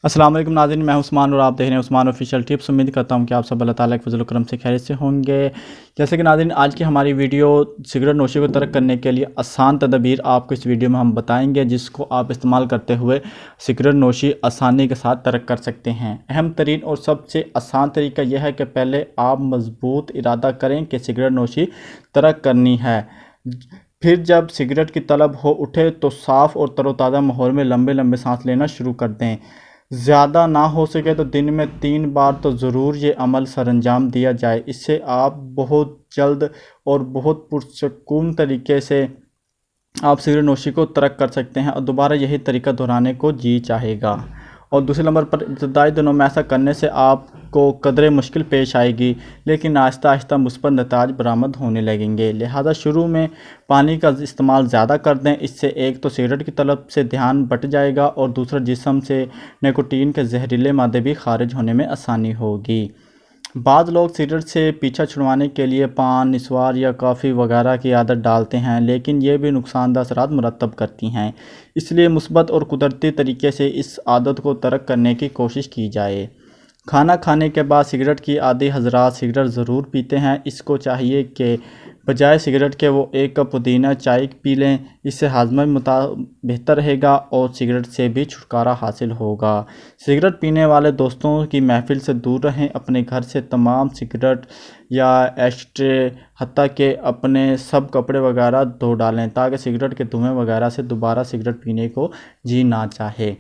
अस्सलाम वालेकुम नाज़रीन, मैं उस्मान और आप देख रहे हैं उस्मान ऑफिशियल टिप्स। उम्मीद करता हूं कि आप सब अल्लाह ताला के फजल करम से खैरियत से होंगे। जैसे कि नाज़रीन, आज की हमारी वीडियो सिगरेट नोशी को तर्क करने के लिए आसान तदबीर आपको इस वीडियो में हम बताएंगे, जिसको आप इस्तेमाल करते हुए सिगरेट नोशी आसानी के साथ तर्क कर सकते हैं। अहम तरीन और सबसे आसान तरीका यह है कि पहले आप मजबूत इरादा करें कि सिगरेट नोशी तर्क करनी है। फिर जब सिगरेट की तलब हो उठे तो साफ़ और तरोताज़ा माहौल में लंबे लंबे सांस लेना शुरू कर दें। ज़्यादा ना हो सके तो दिन में 3 बार तो ज़रूर ये अमल सरअंजाम दिया जाए। इससे आप बहुत जल्द और बहुत पुरसकून तरीके से आप सिगरेट नोशी को तर्क कर सकते हैं और दोबारा यही तरीका दोहराने को जी चाहेगा। और दूसरे नंबर पर इब्तदाई दिनों में ऐसा करने से आपको कदरे मुश्किल पेश आएगी, लेकिन आहिस्ता आहिस्ता मुस्बत नताज बरामद होने लगेंगे। लिहाजा शुरू में पानी का इस्तेमाल ज़्यादा कर दें। इससे एक तो सिगरेट की तलब से ध्यान बट जाएगा और दूसरा जिस्म से निकोटीन के जहरीले मादे भी खारिज होने में आसानी होगी। बाज़ लोग सिगरेट से पीछा छुड़वाने के लिए पान, निस्वार या कॉफ़ी वगैरह की आदत डालते हैं, लेकिन ये भी नुकसानदा असरात मुरतब करती हैं। इसलिए मुस्बत और कुदरती तरीके से इस आदत को तर्क करने की कोशिश की जाए। खाना खाने के बाद सिगरेट की आदी हजरात सिगरेट ज़रूर पीते हैं। इसको चाहिए कि बजाय सिगरेट के वो 1 कप पुदीना चाय पी लें। इससे हाजमा भी बेहतर रहेगा और सिगरेट से भी छुटकारा हासिल होगा। सिगरेट पीने वाले दोस्तों की महफिल से दूर रहें। अपने घर से तमाम सिगरेट या एस्ट्रे हत्ता के अपने सब कपड़े वगैरह धो डालें, ताकि सिगरेट के धुएँ वगैरह से दोबारा सिगरेट पीने को जी ना चाहे।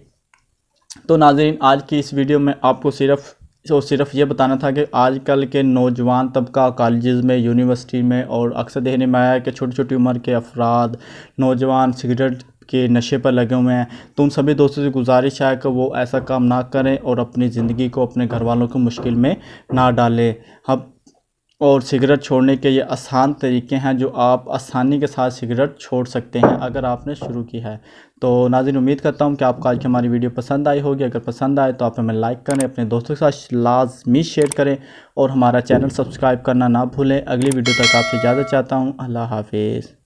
तो नाज़रीन, आज की इस वीडियो में आपको सिर्फ ये बताना था कि आजकल के नौजवान तबका कॉलेजेस में, यूनिवर्सिटी में और अक्सर देखने में आया है कि छोटी छोटी उम्र के अफराद, नौजवान सिगरेट के नशे पर लगे हुए हैं। तो उन सभी दोस्तों से गुजारिश है कि वो ऐसा काम ना करें और अपनी ज़िंदगी को, अपने घर वालों को मुश्किल में ना डालें। हम और सिगरेट छोड़ने के ये आसान तरीके हैं जो आप आसानी के साथ सिगरेट छोड़ सकते हैं अगर आपने शुरू की है। तो नाज़रीन, उम्मीद करता हूँ कि आपको आज की हमारी वीडियो पसंद आई होगी। अगर पसंद आए तो आप हमें लाइक करें, अपने दोस्तों के साथ लाजमी शेयर करें और हमारा चैनल सब्सक्राइब करना ना भूलें। अगली वीडियो तक आपसे इजाज़त चाहता हूँ। अल्लाह हाफिज़।